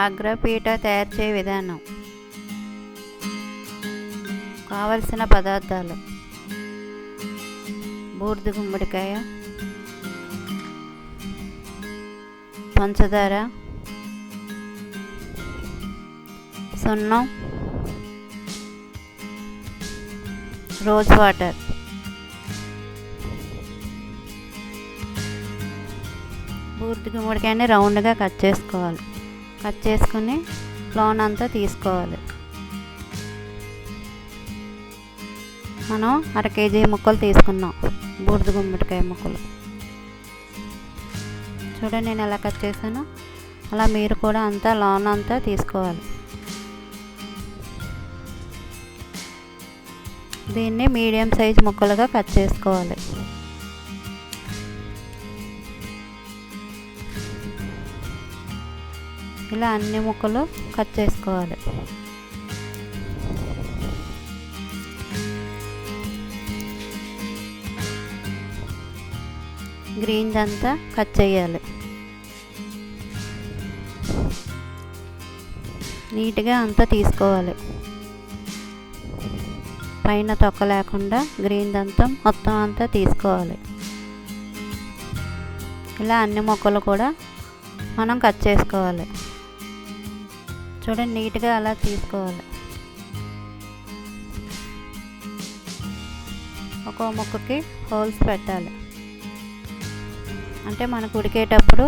అగ్రపీట తయారు చేయ విధానం. కావలసిన పదార్థాలు: బూడిద గుమ్మడికాయ, పంచదార, సున్నం, రోజ్ వాటర్. బూడిద గుమ్మడికాయని రౌండ్గా కట్ చేసుకోవాలి. కట్ చేసుకుని లోన్ అంతా తీసుకోవాలి. మనం 1/2 కేజీ ముక్కలు తీసుకున్నాం, బూడిద గుమ్మడికాయ ముక్కలు. చూడండి నేను ఎలా కట్ చేశాను, అలా మీరు కూడా అంతా లోన్ అంతా తీసుకోవాలి. దీన్ని మీడియం సైజ్ ముక్కలుగా కట్ చేసుకోవాలి. ఇలా అన్ని ముక్కలు కట్ చేసుకోవాలి. గ్రీన్ అంతా కట్ చేయాలి. నీట్గా అంతా తీసుకోవాలి. పైన తొక్క లేకుండా గ్రీన్ అంతా మొత్తం అంతా తీసుకోవాలి. ఇలా అన్ని ముక్కలు కూడా మనం కట్ చేసుకోవాలి. చూడండి నీట్గా అలా తీసుకోవాలి. ఒక్కో ముక్కకి హోల్స్ పెట్టాలి. అంటే మనకు ఉడికేటప్పుడు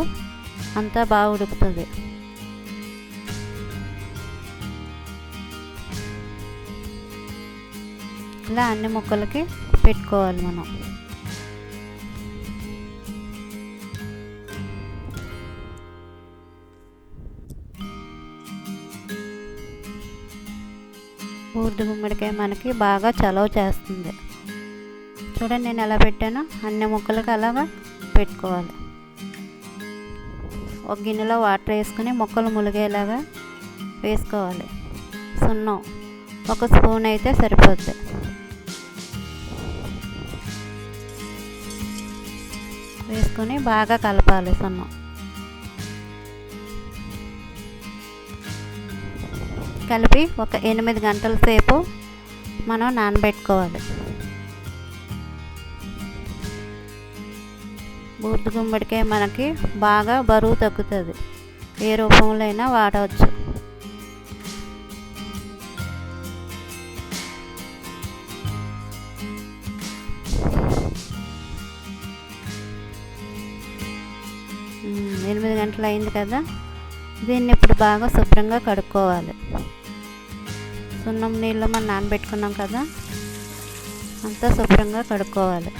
అంతా బాగా ఉడుకుతుంది. ఇలా అన్ని ముక్కలకి పెట్టుకోవాలి మనం. బూడిద గుమ్మడికాయ మనకి బాగా చలవ చేస్తుంది. చూడండి నేను ఎలా పెట్టానో అన్ని ముక్కలకి అలాగా పెట్టుకోవాలి. ఒక గిన్నెలో వాటర్ వేసుకుని ముక్కలు ములిగేలాగా వేసుకోవాలి. సున్నం 1 స్పూన్ అయితే సరిపోద్ది. వేసుకొని బాగా కలపాలి. సున్నం కలిపి ఒక 8 గంటల సేపు మనం నానబెట్టుకోవాలి. బూడిద గుమ్మడికాయ మనకి బాగా బరువు తగ్గుతుంది. ఏ రూపంలో అయినా వాడవచ్చు. ఎనిమిది గంటలు అయింది కదా, దీన్ని ఇప్పుడు బాగా శుభ్రంగా కడుక్కోవాలి. సున్నం నీళ్ళు మనం నానబెట్టుకున్నాం కదా, అంతా శుభ్రంగా కడుక్కోవాలి.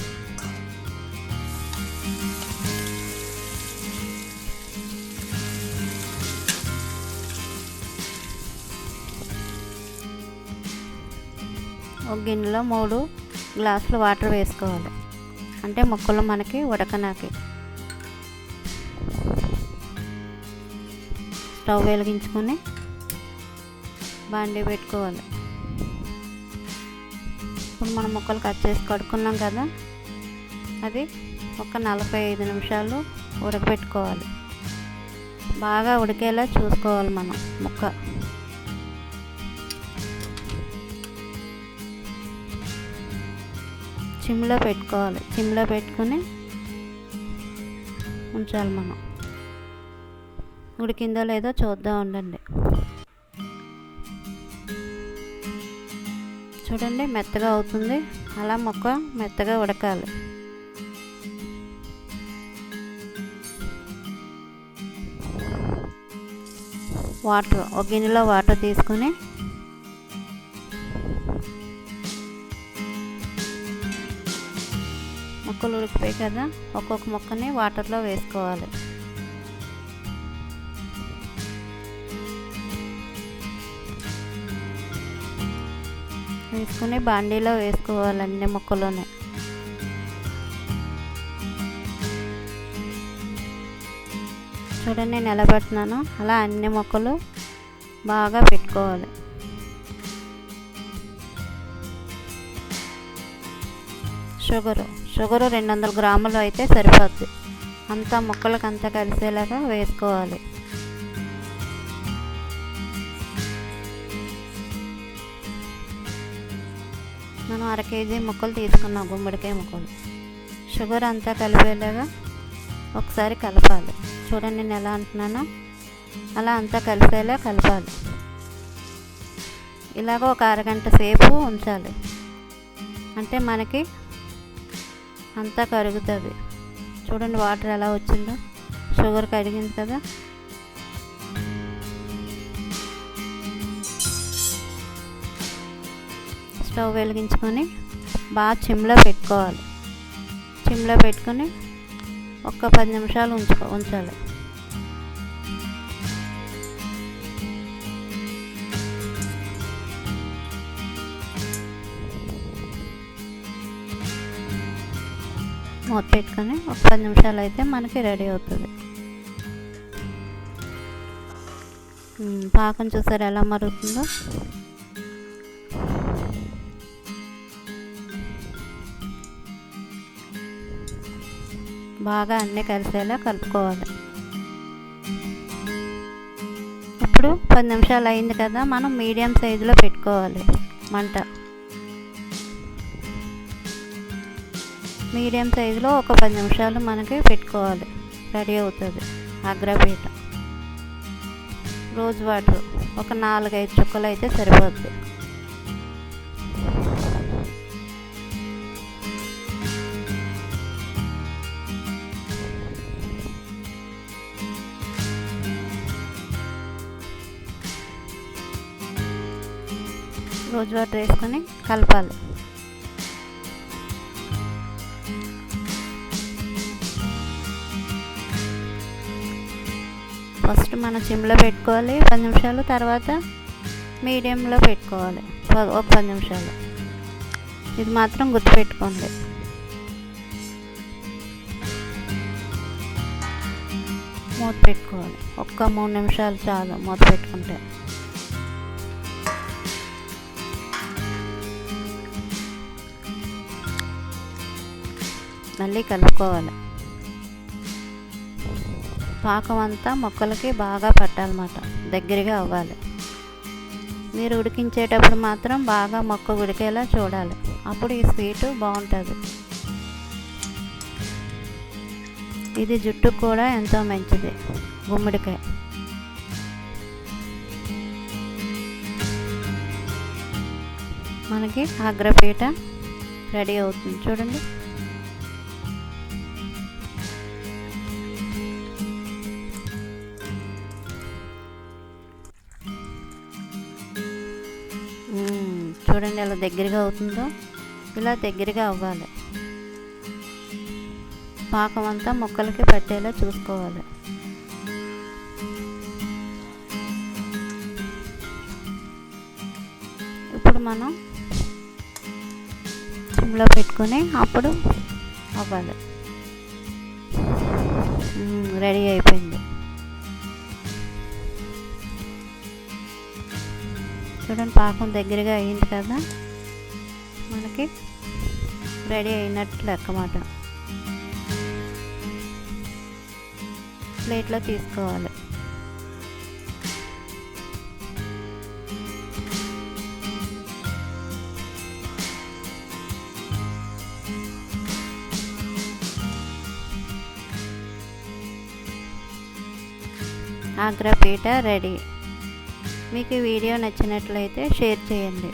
ఒక గిన్నెలో 3 గ్లాసులు వాటర్ వేసుకోవాలి. అంటే ముక్కలు మనకి ఉడకనాకి. స్టవ్ వెలిగించుకొని బాండీ పెట్టుకోవాలి. ఇప్పుడు మనం ముక్కలు కట్ చేసి కడుక్కున్నాం కదా, అది ఒక 45 నిమిషాలు ఉడకబెట్టుకోవాలి. బాగా ఉడికేలా చూసుకోవాలి మనం ముక్క. సిమ్లో పెట్టుకోవాలి. సిమ్లో పెట్టుకుని ఉంచాలి మనం. ఉడికిందో లేదో చూద్దాం ఉండండి. చూడండి మెత్తగా అవుతుంది. అలా ముక్క మెత్తగా ఉడకాలి. వాటర్ ఒక గిన్నెలో వాటర్ తీసుకొని ముక్కలు ఉడికిపోయి కదా, ఒక్కొక్క ముక్కని వాటర్లో వేసుకోవాలి. వేసుకుని బాండీలో వేసుకోవాలి అన్ని ముక్కలోనే. చూడండి నేను ఎలా పెడుతున్నానో అలా అన్ని ముక్కలు బాగా పెట్టుకోవాలి. షుగరు 200 గ్రాములు అయితే సరిపోద్ది. అంతా ముక్కలకు అంతా కలిసేలాగా వేసుకోవాలి. మనం 1/2 కేజీ ముక్కలు తీసుకున్నాం, గుమ్మడికాయ ముక్కలు. షుగర్ అంతా కలిపేలాగా ఒకసారి కలపాలి. చూడండి నేను ఎలా అంటున్నానో అలా అంతా కలిసేలా కలపాలి. ఇలాగ ఒక అరగంట సేపు ఉంచాలి. అంటే మనకి అంతా కరుగుతుంది. చూడండి వాటర్ ఎలా వచ్చిందో, షుగర్ కరిగింది కదా. స్టవ్ వెలిగించుకొని బాగా సిమ్లో పెట్టుకోవాలి. సిమ్లో పెట్టుకొని ఒక 10 నిమిషాలు ఉంచాలి. మూత పెట్టుకొని ఒక 10 నిమిషాలు అయితే మనకి రెడీ అవుతుంది. పాకం చూసారు ఎలా మరుగుతుందో. బాగా అన్నీ కలిసేలా కలుపుకోవాలి. ఇప్పుడు 10 నిమిషాలు అయింది కదా, మనం మీడియం సైజులో పెట్టుకోవాలి. మంట మీడియం సైజులో ఒక 10 నిమిషాలు మనకి పెట్టుకోవాలి. రెడీ అవుతుంది అగ్రపీట. రోజ్ వాటర్ ఒక 4-5 చుక్కలు అయితే సరిపోద్ది. రోజ్ వాటర్ వేసుకొని కలపాలి. ఫస్ట్ మనం సిమ్లో పెట్టుకోవాలి 10 నిమిషాలు, తర్వాత మీడియంలో పెట్టుకోవాలి ఒక 10 నిమిషాలు. ఇది మాత్రం గుర్తుపెట్టుకోండి. మూత పెట్టుకోవాలి. ఒక్క 3 నిమిషాలు చాలు మూత పెట్టుకుంటే. మళ్ళీ కలుపుకోవాలి. పాకం అంతా మొక్కలకి బాగా పట్టాలన్నమాట, దగ్గరగా అవ్వాలి. మీరు ఉడికించేటప్పుడు మాత్రం బాగా మొక్క ఉడికేలా చూడాలి. అప్పుడు ఈ స్వీటు బాగుంటుంది. ఇది జుట్టుకు కూడా ఎంతో మంచిది గుమ్మడికాయ. మనకి అగ్రపీట రెడీ అవుతుంది. చూడండి చూడండి ఎలా దగ్గరగా అవుతుందో. ఇలా దగ్గరగా అవ్వాలి. పాకం అంతా మొక్కలకి పట్టేలా చూసుకోవాలి. ఇప్పుడు మనం సిమ్లో పెట్టుకొని అప్పుడు అవ్వాలి. రెడీ అయిపోయింది. చూడండి పాకం దగ్గరగా అయింది కదా, మనకి రెడీ అయినట్లు లెక్కమాట. ప్లేట్లో తీసుకోవాలి. అగ్రపీట రెడీ. మీకు ఈ వీడియో నచ్చినట్లయితే షేర్ చేయండి.